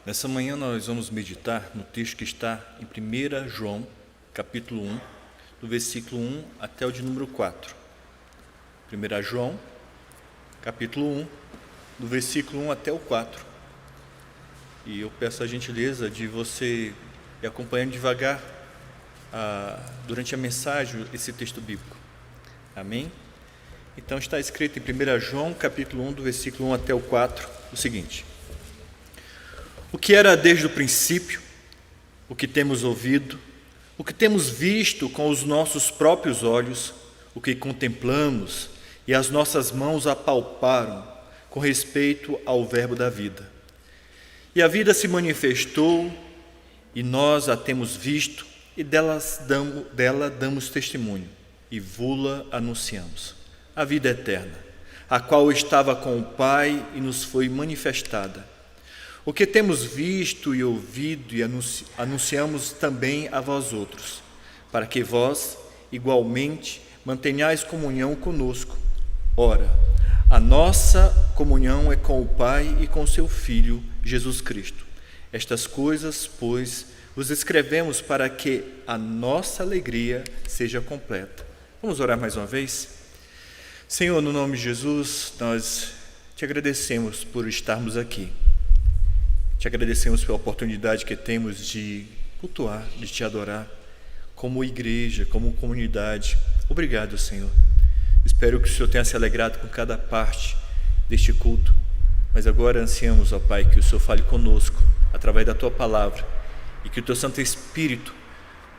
Nessa manhã nós vamos meditar no texto que está em 1 João, capítulo 1, do versículo 1 até o de número 4. 1 João, capítulo 1, do versículo 1 até o 4. E eu peço a gentileza de você ir acompanhando devagar durante a mensagem esse texto bíblico. Amém? Então está escrito em 1 João, capítulo 1, do versículo 1 até o 4, o seguinte: o que era desde o princípio, o que temos ouvido, o que temos visto com os nossos próprios olhos, o que contemplamos e as nossas mãos apalparam com respeito ao verbo da vida. E a vida se manifestou e nós a temos visto e dela damos testemunho e vô-la anunciamos. A vida eterna, a qual estava com o Pai e nos foi manifestada. O que temos visto e ouvido e anunciamos também a vós outros, para que vós, igualmente, mantenhais comunhão conosco. Ora, a nossa comunhão é com o Pai e com seu Filho, Jesus Cristo. Estas coisas, pois, vos escrevemos para que a nossa alegria seja completa. Vamos orar mais uma vez? Senhor, no nome de Jesus, nós te agradecemos por estarmos aqui. Te agradecemos pela oportunidade que temos de cultuar, de te adorar, como igreja, como comunidade. Obrigado, Senhor. Espero que o Senhor tenha se alegrado com cada parte deste culto, mas agora ansiamos, ó Pai, que o Senhor fale conosco, através da Tua Palavra, e que o Teu Santo Espírito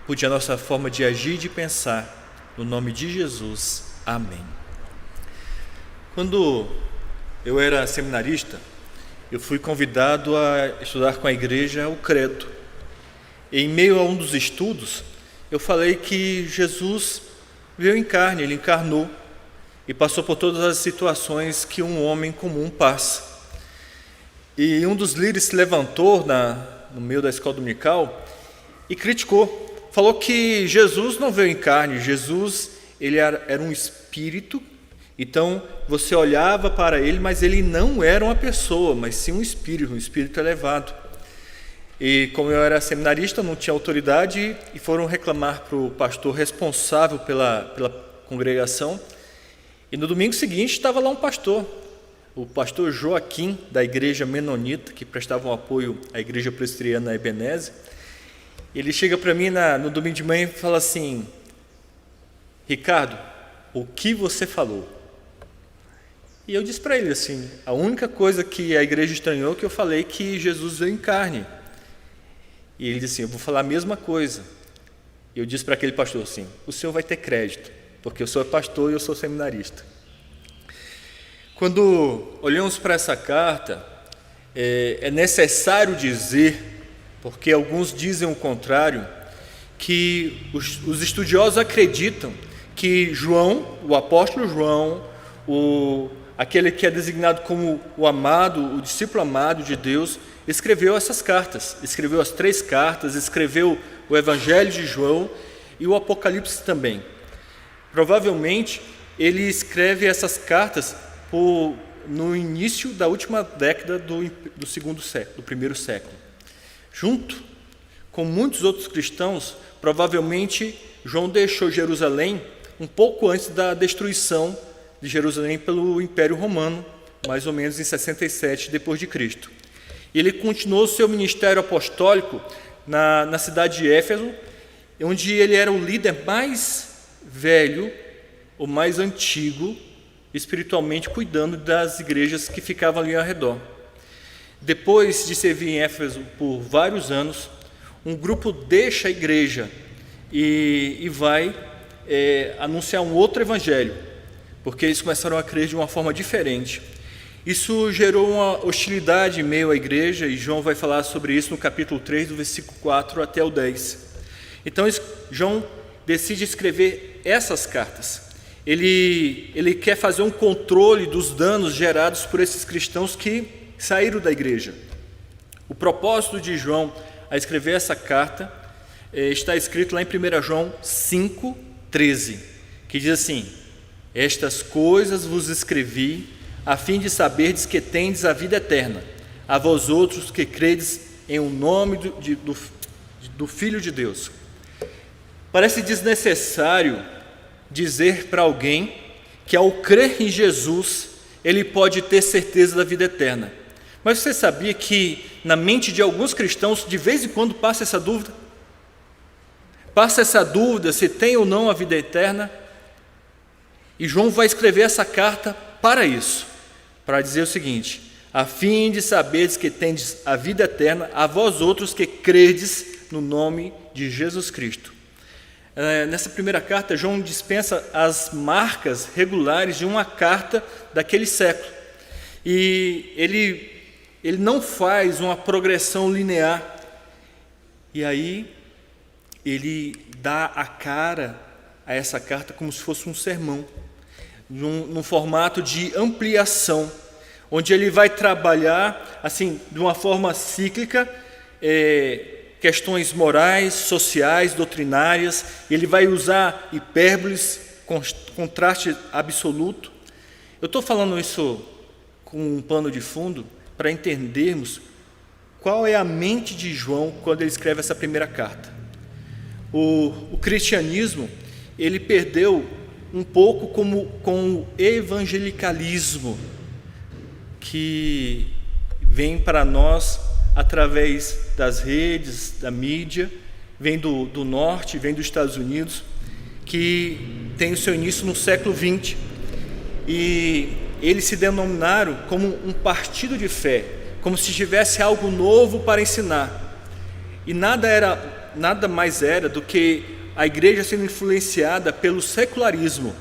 mude a nossa forma de agir e de pensar, no nome de Jesus. Amém. Quando eu era seminarista, eu fui convidado a estudar com a igreja o credo. E em meio a um dos estudos, eu falei que Jesus veio em carne, Ele encarnou e passou por todas as situações que um homem comum passa. E um dos líderes se levantou no meio da escola dominical e criticou, falou que Jesus não veio em carne, Jesus ele era um espírito. Então, você olhava para ele, mas ele não era uma pessoa, mas sim um espírito elevado. E como eu era seminarista, não tinha autoridade, e foram reclamar para o pastor responsável pela congregação. E no domingo seguinte estava lá um pastor, o pastor Joaquim, da igreja menonita, que prestava um apoio à igreja presbiteriana Ebenezer. Ele chega para mim no domingo de manhã e fala assim: Ricardo, o que você falou? E eu disse para ele assim, a única coisa que a igreja estranhou é que eu falei que Jesus veio em carne. E ele disse assim, eu vou falar a mesma coisa. E eu disse para aquele pastor assim, o senhor vai ter crédito, porque eu sou pastor e eu sou seminarista. Quando olhamos para essa carta, é necessário dizer, porque alguns dizem o contrário, que os estudiosos acreditam que João, o apóstolo João, aquele que é designado como o amado, o discípulo amado de Deus, escreveu essas cartas, escreveu as 3 cartas, escreveu o Evangelho de João e o Apocalipse também. Provavelmente ele escreve essas cartas no início da última década do segundo século, do primeiro século. Junto com muitos outros cristãos, provavelmente João deixou Jerusalém um pouco antes da destruição de Jerusalém pelo Império Romano, mais ou menos em 67 depois de Cristo. Ele continuou seu ministério apostólico na cidade de Éfeso, onde ele era o líder mais velho, ou mais antigo, espiritualmente, cuidando das igrejas que ficavam ali ao redor. Depois de servir em Éfeso por vários anos, um grupo deixa a igreja e vai anunciar um outro evangelho, porque eles começaram a crer de uma forma diferente. Isso gerou uma hostilidade em meio à igreja, e João vai falar sobre isso no capítulo 3, do versículo 4 até o 10. Então, João decide escrever essas cartas. Ele quer fazer um controle dos danos gerados por esses cristãos que saíram da igreja. O propósito de João a escrever essa carta está escrito lá em 1 João 5,13, que diz assim: estas coisas vos escrevi, a fim de saberdes que tendes a vida eterna, a vós outros que credes em o nome do Filho de Deus. Parece desnecessário dizer para alguém que ao crer em Jesus, ele pode ter certeza da vida eterna. Mas você sabia que na mente de alguns cristãos, de vez em quando passa essa dúvida? Passa essa dúvida se tem ou não a vida eterna. E João vai escrever essa carta para isso, para dizer o seguinte: a fim de saberes que tendes a vida eterna, a vós outros que credes no nome de Jesus Cristo. Nessa primeira carta, João dispensa as marcas regulares de uma carta daquele século. E ele não faz uma progressão linear. E aí, ele dá a cara a essa carta como se fosse um sermão, num formato de ampliação, onde ele vai trabalhar assim de uma forma cíclica, questões morais, sociais, doutrinárias. Ele vai usar hipérboles, contraste absoluto. Eu estou falando isso com um pano de fundo para entendermos qual é a mente de João quando ele escreve essa primeira carta. O cristianismo, ele perdeu um pouco com o evangelicalismo que vem para nós através das redes, da mídia, vem do norte, vem dos Estados Unidos, que tem o seu início no século XX. E eles se denominaram como um partido de fé, como se tivesse algo novo para ensinar. E nada mais era do que a igreja sendo influenciada pelo secularismo,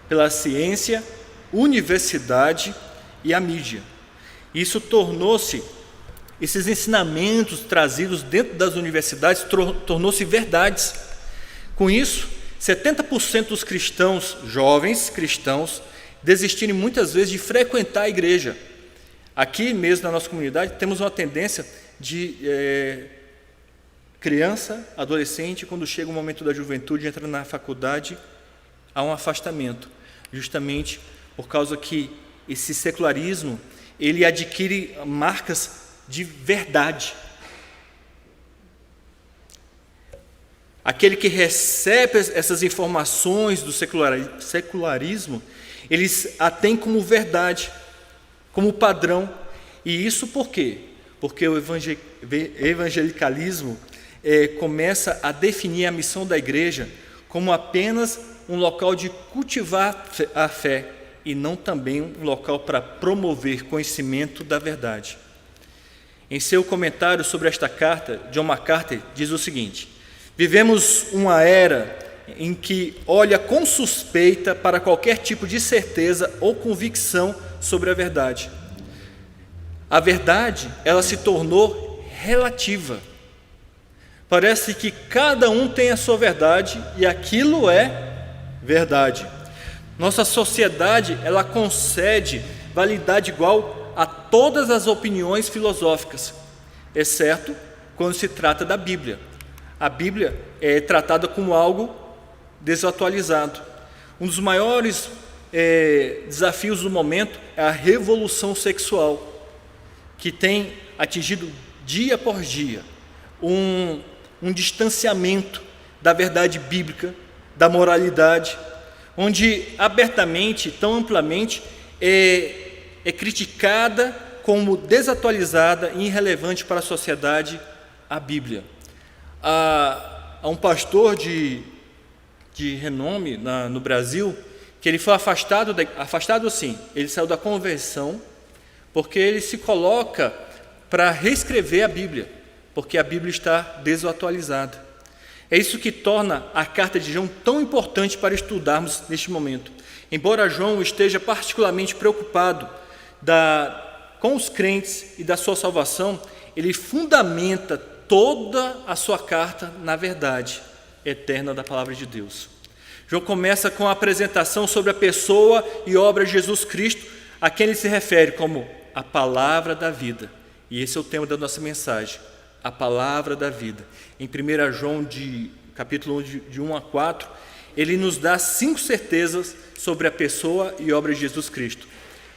pela ciência, universidade e a mídia. Isso tornou-se, esses ensinamentos trazidos dentro das universidades, tornou-se verdades. Com isso, 70% dos cristãos, jovens cristãos, desistirem muitas vezes de frequentar a igreja. Aqui mesmo na nossa comunidade temos uma tendência de criança, adolescente, quando chega o momento da juventude, entra na faculdade, há um afastamento, justamente por causa que esse secularismo, ele adquire marcas de verdade. Aquele que recebe essas informações do secularismo, eles a têm como verdade, como padrão. E isso por quê? Porque o evangelicalismo começa a definir a missão da igreja como apenas um local de cultivar a fé e não também um local para promover conhecimento da verdade. Em seu comentário sobre esta carta, John MacArthur diz o seguinte: vivemos uma era em que olha com suspeita para qualquer tipo de certeza ou convicção sobre a verdade. A verdade, ela se tornou relativa. Parece que cada um tem a sua verdade e aquilo é verdade. Nossa sociedade, ela concede validade igual a todas as opiniões filosóficas, exceto quando se trata da Bíblia. A Bíblia é tratada como algo desatualizado. Um dos maiores desafios do momento é a revolução sexual, que tem atingido dia por dia um distanciamento da verdade bíblica, da moralidade, onde abertamente, tão amplamente, é criticada como desatualizada e irrelevante para a sociedade a Bíblia. Há um pastor de renome no Brasil, que ele foi afastado sim, ele saiu da conversão, porque ele se coloca para reescrever a Bíblia, porque a Bíblia está desatualizada. É isso que torna a carta de João tão importante para estudarmos neste momento. Embora João esteja particularmente preocupado com os crentes e da sua salvação, ele fundamenta toda a sua carta na verdade eterna da palavra de Deus. João começa com a apresentação sobre a pessoa e obra de Jesus Cristo, a quem ele se refere como a palavra da vida. E esse é o tema da nossa mensagem, a palavra da vida. Em 1 João, capítulo 1, de 1 a 4, ele nos dá 5 certezas sobre a pessoa e obra de Jesus Cristo.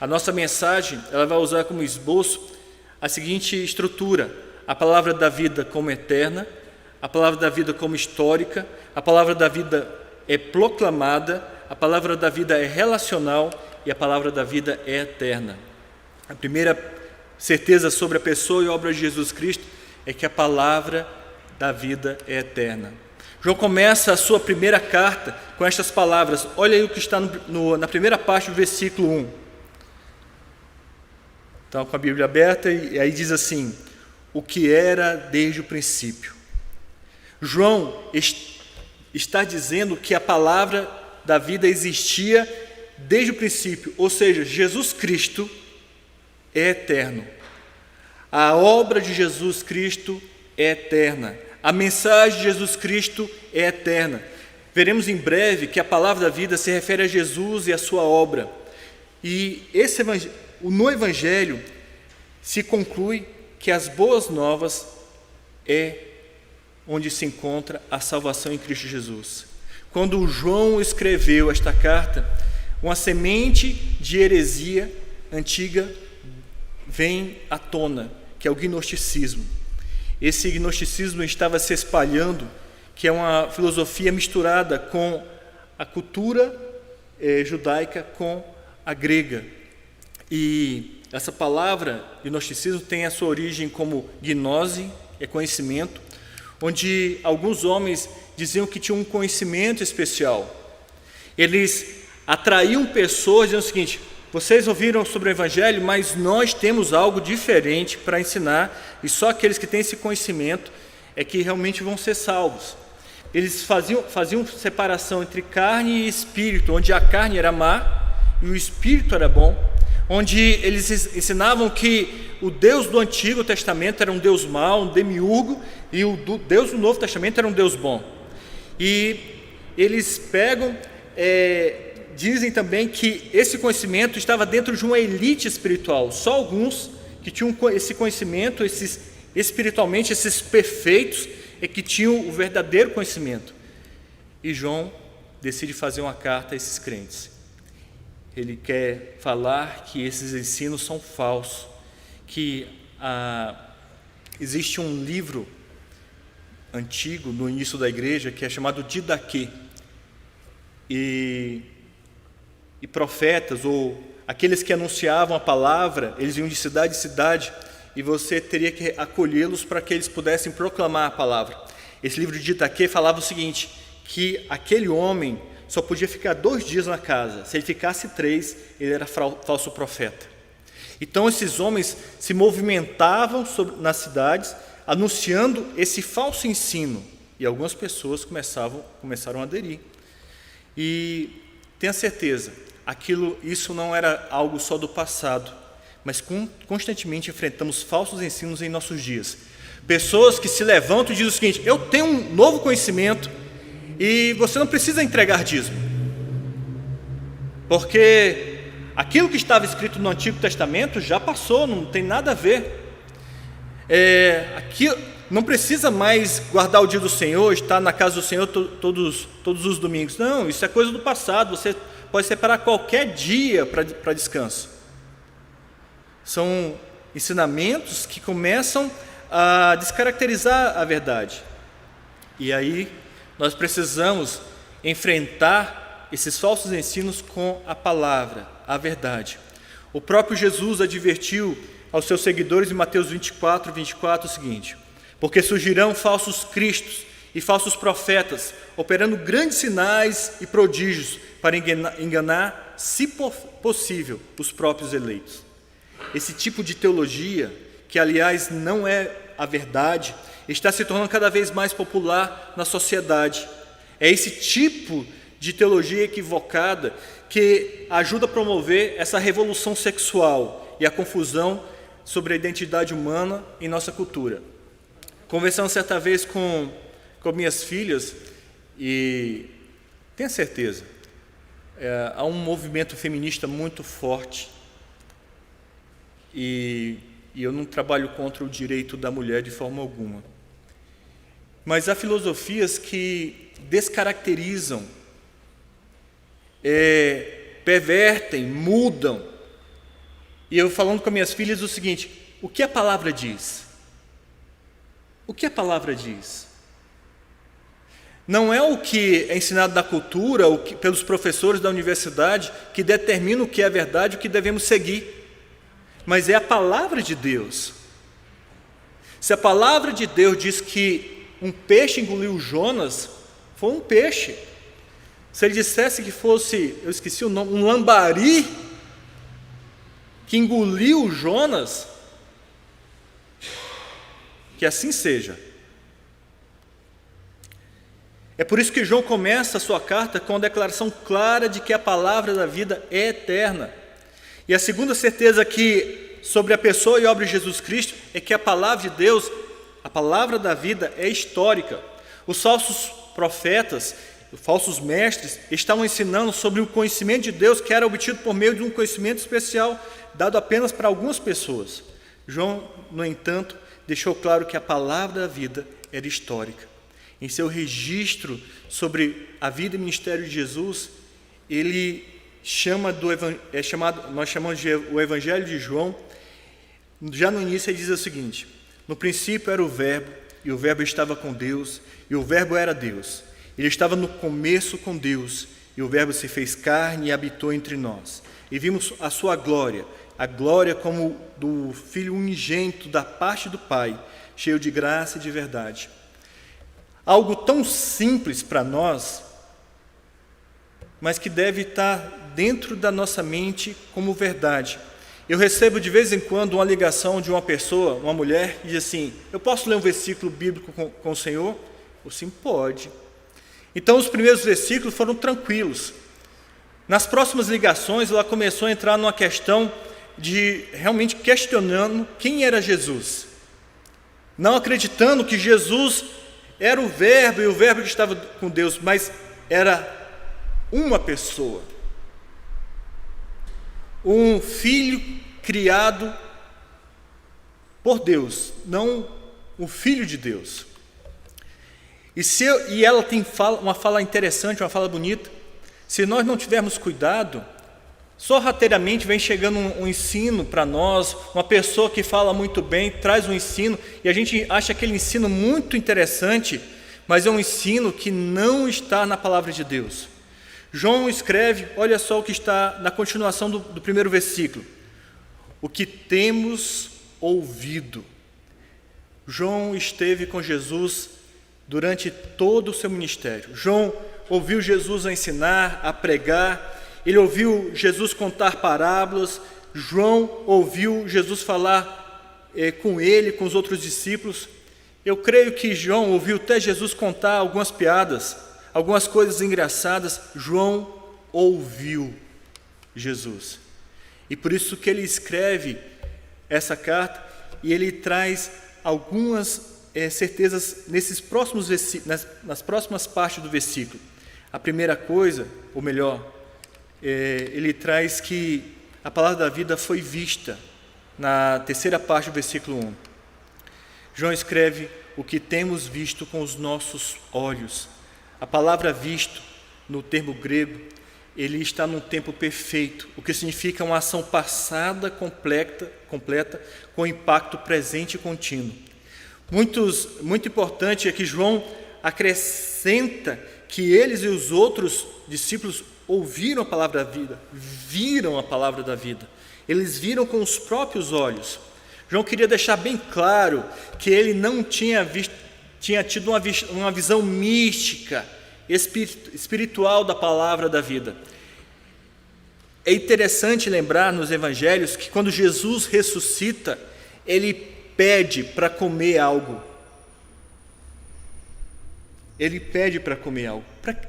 A nossa mensagem, ela vai usar como esboço a seguinte estrutura: a palavra da vida como eterna, a palavra da vida como histórica, a palavra da vida é proclamada, a palavra da vida é relacional e a palavra da vida é eterna. A primeira certeza sobre a pessoa e obra de Jesus Cristo é que a palavra da vida é eterna. João começa a sua primeira carta com estas palavras. Olha aí o que está na primeira parte do versículo 1. Então, com a Bíblia aberta, e aí diz assim: o que era desde o princípio. João está dizendo que a palavra da vida existia desde o princípio, ou seja, Jesus Cristo é eterno. A obra de Jesus Cristo é eterna. A mensagem de Jesus Cristo é eterna. Veremos em breve que a palavra da vida se refere a Jesus e a sua obra. E no Evangelho se conclui que as boas novas é onde se encontra a salvação em Cristo Jesus. Quando João escreveu esta carta, uma semente de heresia antiga vem à tona, que é o gnosticismo. Esse gnosticismo estava se espalhando, que é uma filosofia misturada com a cultura judaica com a grega. E essa palavra gnosticismo tem a sua origem como gnose, é conhecimento, onde alguns homens diziam que tinham um conhecimento especial. Eles atraíam pessoas dizendo o seguinte: vocês ouviram sobre o Evangelho, mas nós temos algo diferente para ensinar, e só aqueles que têm esse conhecimento é que realmente vão ser salvos. Eles faziam separação entre carne e espírito, onde a carne era má e o espírito era bom, onde eles ensinavam que o Deus do Antigo Testamento era um Deus mau, um demiurgo, e o Deus do Novo Testamento era um Deus bom. E eles dizem também que esse conhecimento estava dentro de uma elite espiritual. Só alguns que tinham esse conhecimento, espiritualmente, esses perfeitos, é que tinham o verdadeiro conhecimento. E João decide fazer uma carta a esses crentes. Ele quer falar que esses ensinos são falsos, que existe um livro antigo no início da igreja que é chamado Didaquê, e profetas ou aqueles que anunciavam a palavra, eles iam de cidade em cidade e você teria que acolhê-los para que eles pudessem proclamar a palavra. Esse livro de Didaquê falava o seguinte, que aquele homem só podia ficar 2 dias na casa. Se ele ficasse 3, ele era falso profeta. Então esses homens se movimentavam nas cidades anunciando esse falso ensino, e algumas pessoas começaram a aderir. E tenha certeza, isso não era algo só do passado, mas constantemente enfrentamos falsos ensinos em nossos dias. Pessoas que se levantam e dizem o seguinte: eu tenho um novo conhecimento e você não precisa entregar dízimo, porque aquilo que estava escrito no Antigo Testamento já passou, não tem nada a ver. Aqui não precisa mais guardar o dia do Senhor, estar na casa do Senhor todos os domingos. Não, isso é coisa do passado. Você pode separar qualquer dia para descanso. São ensinamentos que começam a descaracterizar a verdade. E aí nós precisamos enfrentar esses falsos ensinos com a palavra, a verdade. O próprio Jesus advertiu aos seus seguidores em Mateus 24 o seguinte: porque surgirão falsos cristos e falsos profetas, operando grandes sinais e prodígios para enganar, se possível, os próprios eleitos. Esse tipo de teologia, que aliás não é a verdade, está se tornando cada vez mais popular na sociedade. É esse tipo de teologia equivocada que ajuda a promover essa revolução sexual e a confusão sobre a identidade humana em nossa cultura. Conversando certa vez com minhas filhas, e tenha certeza, há um movimento feminista muito forte, e eu não trabalho contra o direito da mulher de forma alguma, mas há filosofias que descaracterizam, pervertem, mudam. E eu falando com minhas filhas o seguinte: o que a palavra diz? o que a palavra diz. Não é o que é ensinado na cultura, pelos professores da universidade, que determina o que é verdade e o que devemos seguir, mas é a palavra de Deus. Se a palavra de Deus diz que um peixe engoliu Jonas, foi um peixe. Se ele dissesse que fosse, eu esqueci o nome, um lambari que engoliu Jonas, que assim seja. É por isso que João começa a sua carta com a declaração clara de que a palavra da vida é eterna. E a segunda certeza aqui sobre a pessoa e obra de Jesus Cristo é que a palavra de Deus, a palavra da vida, é histórica. Os falsos profetas, os falsos mestres, estavam ensinando sobre o conhecimento de Deus que era obtido por meio de um conhecimento especial, dado apenas para algumas pessoas. João, no entanto, deixou claro que a palavra da vida era histórica. Em seu registro sobre a vida e ministério de Jesus, ele nós chamamos de o Evangelho de João. Já no início ele diz o seguinte: no princípio era o Verbo, e o Verbo estava com Deus, e o Verbo era Deus. Ele estava no começo com Deus, e o Verbo se fez carne e habitou entre nós. E vimos a sua glória, a glória como do Filho unigênito da parte do Pai, cheio de graça e de verdade. Algo tão simples para nós, mas que deve estar dentro da nossa mente como verdade. Eu recebo de vez em quando uma ligação de uma pessoa, uma mulher, que diz assim: eu posso ler um versículo bíblico com o Senhor? Eu sim, pode. Então os primeiros versículos foram tranquilos. Nas próximas ligações ela começou a entrar numa questão de realmente questionando quem era Jesus, não acreditando que Jesus era o Verbo e o Verbo que estava com Deus, mas era uma pessoa, um filho criado por Deus, não o Filho de Deus. E ela tem uma fala interessante, uma fala bonita. Se nós não tivermos cuidado, sorrateiramente vem chegando um ensino para nós, uma pessoa que fala muito bem, traz um ensino, e a gente acha aquele ensino muito interessante, mas é um ensino que não está na palavra de Deus. João escreve, olha só o que está na continuação do primeiro versículo: o que temos ouvido. João esteve com Jesus durante todo o seu ministério. João ouviu Jesus a ensinar, a pregar. Ele ouviu Jesus contar parábolas. João ouviu Jesus falar com ele, com os outros discípulos. Eu creio que João ouviu até Jesus contar algumas piadas, algumas coisas engraçadas. João ouviu Jesus. E por isso que ele escreve essa carta, e ele traz algumas certezas nesses próximos nas próximas partes do versículo. A primeira coisa, ou melhor, ele traz que a palavra da vida foi vista na terceira parte do versículo 1. João escreve: o que temos visto com os nossos olhos. A palavra visto, no termo grego, ele está num tempo perfeito, o que significa uma ação passada completa com impacto presente e contínuo. Muito importante é que João acrescenta que eles e os outros discípulos ouviram a palavra da vida, viram a palavra da vida. Eles viram com os próprios olhos. João queria deixar bem claro que ele não tinha tido uma visão mística, espiritual da palavra da vida. É interessante lembrar nos evangelhos que quando Jesus ressuscita, ele pede para comer algo. Ele pede para comer algo.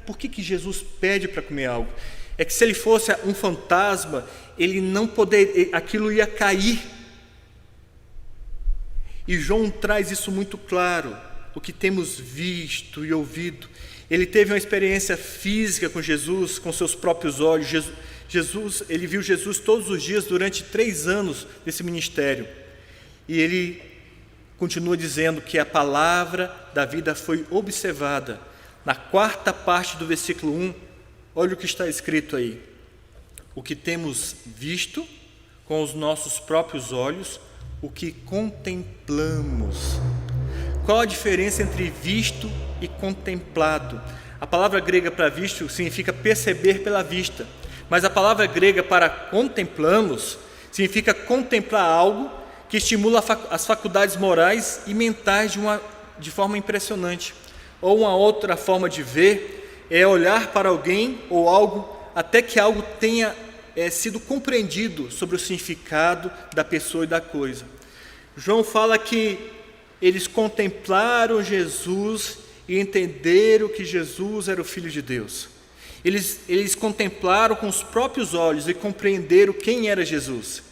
Por que Jesus pede para comer algo? É que se ele fosse um fantasma, ele não poderia, aquilo ia cair. E João traz isso muito claro, o que temos visto e ouvido. Ele teve uma experiência física com Jesus, com seus próprios olhos. Ele viu Jesus todos os dias durante 3 anos desse ministério. E ele continua dizendo que a palavra da vida foi observada. Na 4ª parte do versículo 1, olha o que está escrito aí: o que temos visto com os nossos próprios olhos, o que contemplamos. qual a diferença entre visto e contemplado? A palavra grega para visto significa perceber pela vista, mas a palavra grega para contemplamos significa contemplar algo que estimula as faculdades morais e mentais de forma impressionante. Ou uma outra forma de ver é olhar para alguém ou algo até que algo tenha sido compreendido sobre o significado da pessoa e da coisa. João fala que eles contemplaram Jesus e entenderam que Jesus era o Filho de Deus. Eles contemplaram com os próprios olhos e compreenderam quem era Jesus.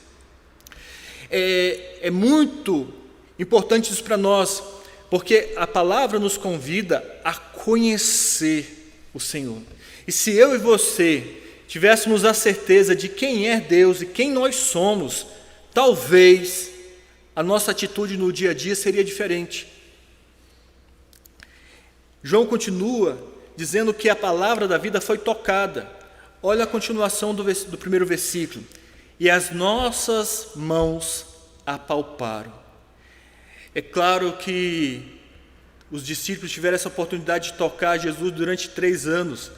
É muito importante isso para nós, porque a palavra nos convida a conhecer o Senhor. E se eu e você tivéssemos a certeza de quem é Deus e quem nós somos, talvez a nossa atitude no dia a dia seria diferente. João continua dizendo que a palavra da vida foi tocada. Olha a continuação do primeiro versículo. E as nossas mãos apalparam. É claro que os discípulos tiveram essa oportunidade de tocar Jesus durante 3 anos.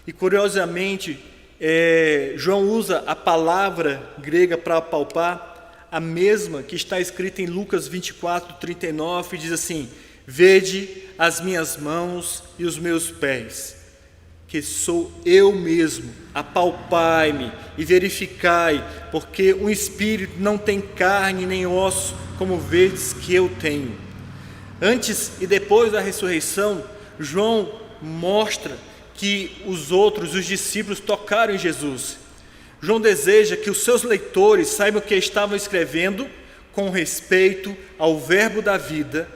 E curiosamente, João usa a palavra grega para apalpar, a mesma que está escrita em Lucas 24, 39, e diz assim: vede as minhas mãos e os meus pés, que sou eu mesmo, apalpai-me e verificai, porque um espírito não tem carne nem osso, como vedes que eu tenho. Antes e depois da ressurreição, João mostra que os discípulos tocaram em Jesus. João deseja que os seus leitores saibam que estavam escrevendo com respeito ao verbo da vida.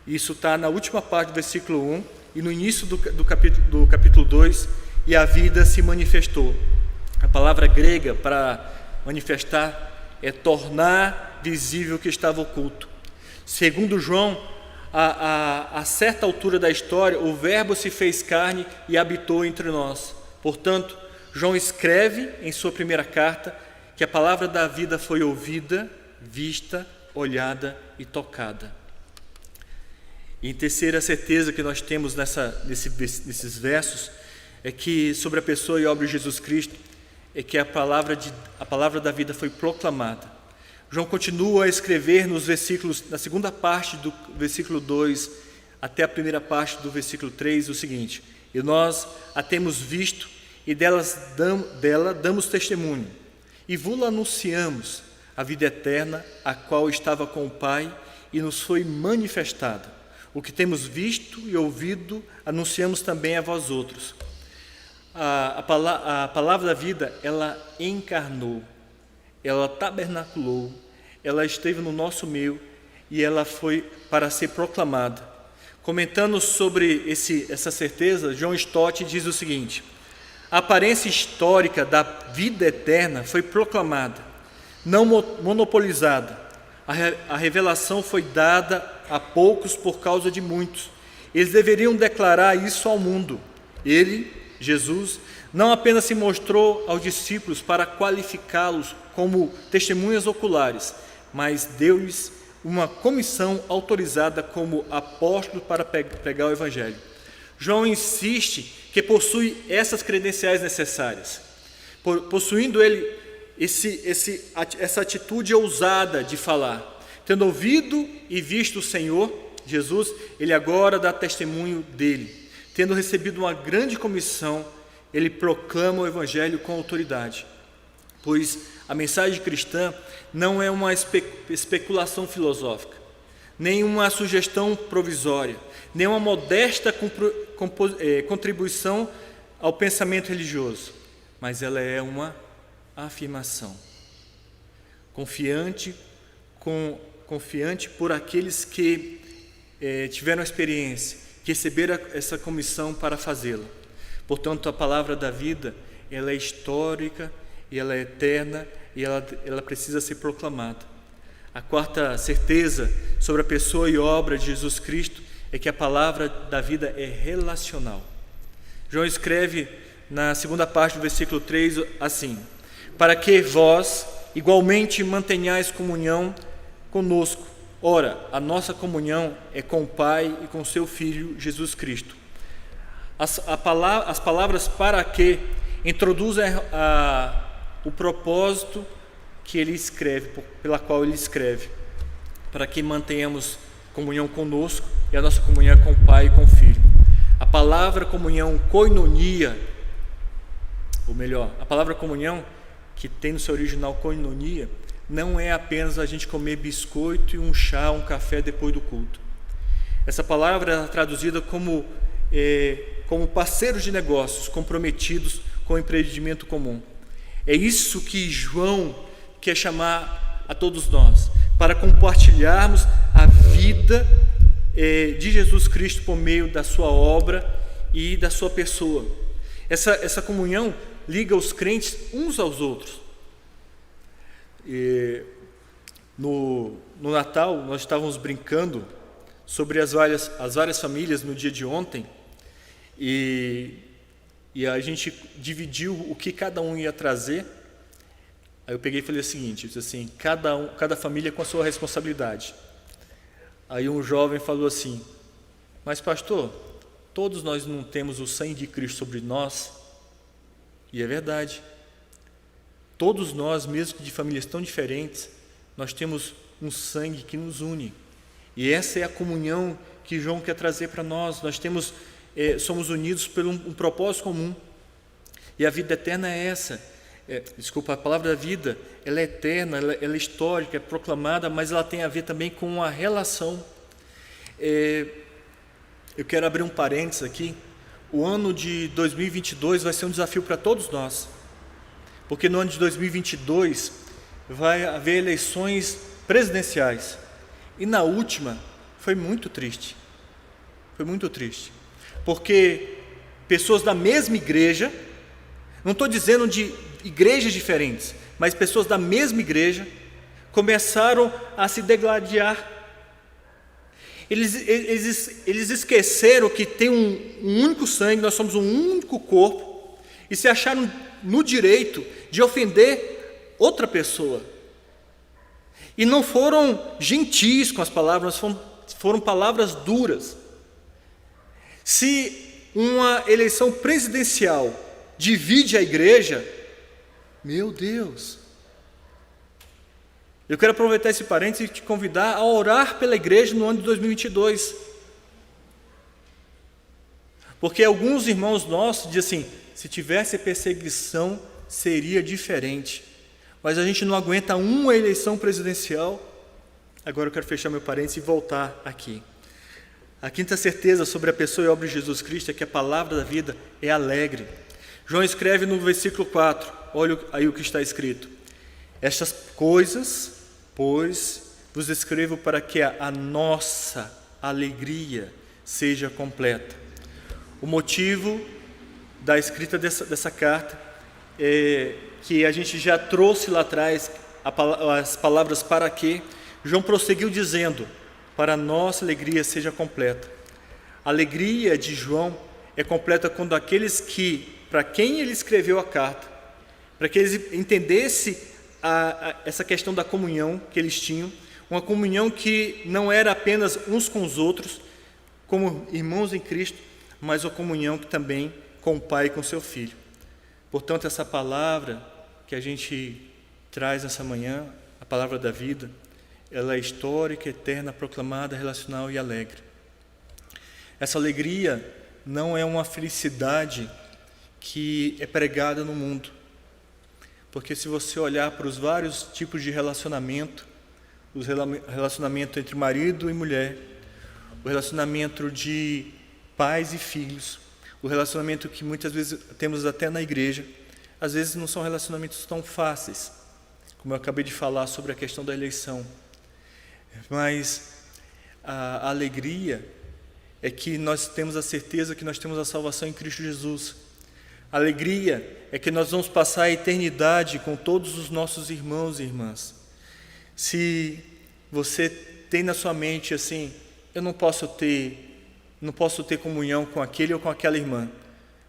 Isso está na última parte do versículo 1 e no início do capítulo 2, e a vida se manifestou. A palavra grega para manifestar é tornar visível o que estava oculto. Segundo João, a certa altura da história, o verbo se fez carne e habitou entre nós. Portanto, João escreve em sua primeira carta que a palavra da vida foi ouvida, vista, olhada e tocada. E em terceira certeza que nós temos nesses versos é que sobre a pessoa e obra de Jesus Cristo é que a palavra da vida foi proclamada. João continua a escrever na segunda parte do versículo 2 até a primeira parte do versículo 3 o seguinte: e nós a temos visto e dela damos testemunho, e vos anunciamos a vida eterna, a qual estava com o Pai e nos foi manifestada. O que temos visto e ouvido, anunciamos também a vós outros. A palavra da vida, ela encarnou, ela tabernaculou, ela esteve no nosso meio e ela foi para ser proclamada. Comentando sobre essa certeza, John Stott diz o seguinte: a aparência histórica da vida eterna foi proclamada, não monopolizada. A revelação foi dada a poucos por causa de muitos. Eles deveriam declarar isso ao mundo. Ele, Jesus, não apenas se mostrou aos discípulos para qualificá-los como testemunhas oculares, mas deu-lhes uma comissão autorizada como apóstolo para pregar o Evangelho. João insiste que possui essas credenciais necessárias. Possuindo ele essa atitude ousada de falar, tendo ouvido e visto o Senhor Jesus, ele agora dá testemunho dele. Tendo recebido uma grande comissão, ele proclama o Evangelho com autoridade, pois a mensagem cristã não é uma especulação filosófica, nem uma sugestão provisória, nem uma modesta contribuição ao pensamento religioso, mas ela é uma afirmação confiante por aqueles que tiveram a experiência, que receberam essa comissão para fazê-la. Portanto, a palavra da vida, ela é histórica e ela é eterna e ela precisa ser proclamada. A quarta certeza sobre a pessoa e obra de Jesus Cristo é que a palavra da vida é relacional. João escreve na segunda parte do versículo 3 assim: para que vós igualmente mantenhais comunhão conosco, Ora, a nossa comunhão é com o Pai e com seu Filho, Jesus Cristo. As palavras para que introduzem o propósito que ele escreve, pela qual ele escreve, para que mantenhamos comunhão conosco e a nossa comunhão com o Pai e com o Filho. A palavra comunhão, koinonia, ou melhor, a palavra comunhão, que tem no seu original koinonia, não é apenas a gente comer biscoito e um chá, um café depois do culto. Essa palavra é traduzida como parceiros de negócios comprometidos com o empreendimento comum. É isso que João quer chamar a todos nós, para compartilharmos a vida de Jesus Cristo por meio da sua obra e da sua pessoa. Essa comunhão liga os crentes uns aos outros. No Natal, nós estávamos brincando sobre as várias famílias no dia de ontem, e a gente dividiu o que cada um ia trazer. Aí eu peguei e falei o seguinte, disse assim, cada família com a sua responsabilidade. Aí um jovem falou assim, mas pastor, todos nós não temos o sangue de Cristo sobre nós? E é verdade. Todos nós, mesmo de famílias tão diferentes, nós temos um sangue que nos une. E essa é a comunhão que João quer trazer para nós. Nós somos unidos por um propósito comum. E a vida eterna é essa. A palavra da vida, ela é eterna, ela é histórica, é proclamada, mas ela tem a ver também com a relação. Eu quero abrir um parênteses aqui. O ano de 2022 vai ser um desafio para todos nós, porque no ano de 2022 vai haver eleições presidenciais, e na última foi muito triste, porque pessoas da mesma igreja, não estou dizendo de igrejas diferentes, mas pessoas da mesma igreja começaram a se degladiar. Eles esqueceram que tem um único sangue, nós somos um único corpo, e se acharam no direito de ofender outra pessoa. E não foram gentis com as palavras, foram palavras duras. Se uma eleição presidencial divide a igreja, meu Deus, eu quero aproveitar esse parênteses e te convidar a orar pela igreja no ano de 2022. Porque alguns irmãos nossos dizem assim, se tivesse perseguição seria diferente. Mas a gente não aguenta uma eleição presidencial. Agora eu quero fechar meu parênteses e voltar aqui. A quinta certeza sobre a pessoa e obra de Jesus Cristo é que a palavra da vida é alegre. João escreve no versículo 4, olha aí o que está escrito. Estas coisas, pois, vos escrevo para que a nossa alegria seja completa. O motivo da escrita dessa carta é que a gente já trouxe lá atrás as palavras para que. João prosseguiu dizendo, para a nossa alegria seja completa. A alegria de João é completa quando aqueles para quem ele escreveu a carta, para que eles entendessem essa questão da comunhão que eles tinham, uma comunhão que não era apenas uns com os outros, como irmãos em Cristo, mas uma comunhão que também com o Pai e com seu Filho. Portanto, essa palavra que a gente traz nessa manhã, a palavra da vida, ela é histórica, eterna, proclamada, relacional e alegre. Essa alegria não é uma felicidade que é pregada no mundo, porque se você olhar para os vários tipos de relacionamento, o relacionamento entre marido e mulher, o relacionamento de pais e filhos, o relacionamento que muitas vezes temos até na igreja, às vezes não são relacionamentos tão fáceis, como eu acabei de falar sobre a questão da eleição. Mas a alegria é que nós temos a certeza que nós temos a salvação em Cristo Jesus. A alegria é que nós vamos passar a eternidade com todos os nossos irmãos e irmãs. Se você tem na sua mente assim, eu não posso ter comunhão com aquele ou com aquela irmã,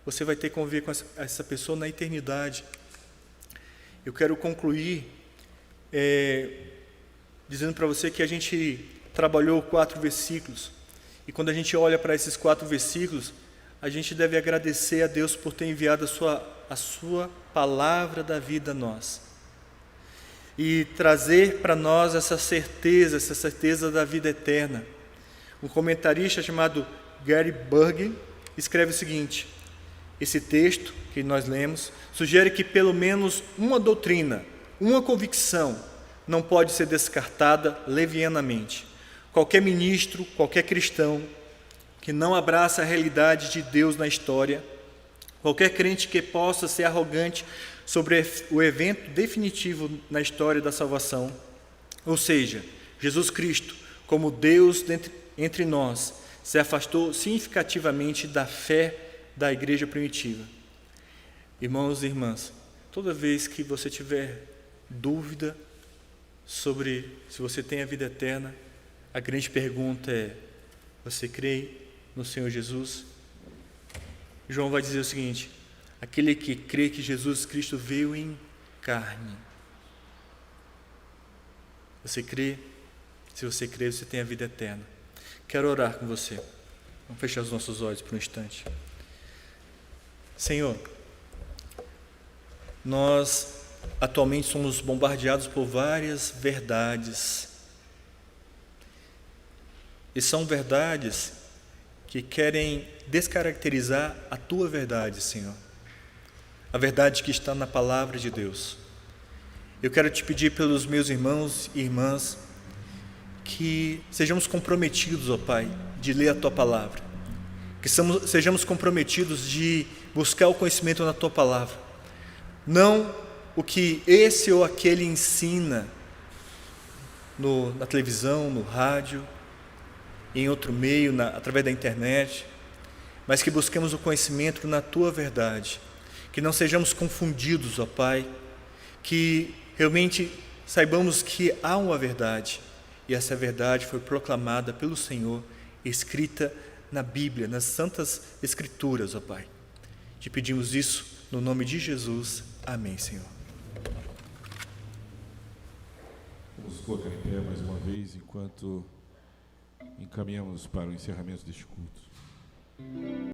você vai ter que conviver com essa pessoa na eternidade. Eu quero concluir dizendo para você que a gente trabalhou 4 versículos. E quando a gente olha para esses 4 versículos, a gente deve agradecer a Deus por ter enviado a sua palavra da vida a nós. E trazer para nós essa certeza da vida eterna. Um comentarista chamado Gary Burge escreve o seguinte: esse texto que nós lemos sugere que pelo menos uma doutrina, uma convicção não pode ser descartada levianamente. Qualquer ministro, qualquer cristão que não abraça a realidade de Deus na história, qualquer crente que possa ser arrogante sobre o evento definitivo na história da salvação, ou seja, Jesus Cristo, como Deus entre nós, se afastou significativamente da fé da igreja primitiva. Irmãos e irmãs, toda vez que você tiver dúvida sobre se você tem a vida eterna, a grande pergunta é: você crê no Senhor Jesus? João vai dizer o seguinte: aquele que crê que Jesus Cristo veio em carne. Você crê? Se você crê, você tem a vida eterna. Quero orar com você. Vamos fechar os nossos olhos por um instante. Senhor, nós atualmente somos bombardeados por várias verdades. E são verdades que querem descaracterizar a Tua verdade, Senhor. A verdade que está na Palavra de Deus. Eu quero te pedir pelos meus irmãos e irmãs que sejamos comprometidos, ó Pai, de ler a Tua Palavra. Que sejamos comprometidos de buscar o conhecimento na Tua Palavra. Não o que esse ou aquele ensina na televisão, no rádio, em outro meio, através da internet, mas que busquemos o conhecimento na Tua verdade, que não sejamos confundidos, ó Pai, que realmente saibamos que há uma verdade, e essa verdade foi proclamada pelo Senhor, escrita na Bíblia, nas Santas Escrituras, ó Pai. Te pedimos isso no nome de Jesus. Amém, Senhor. Vamos colocar em pé mais uma vez, enquanto encaminhamos para o encerramento deste culto.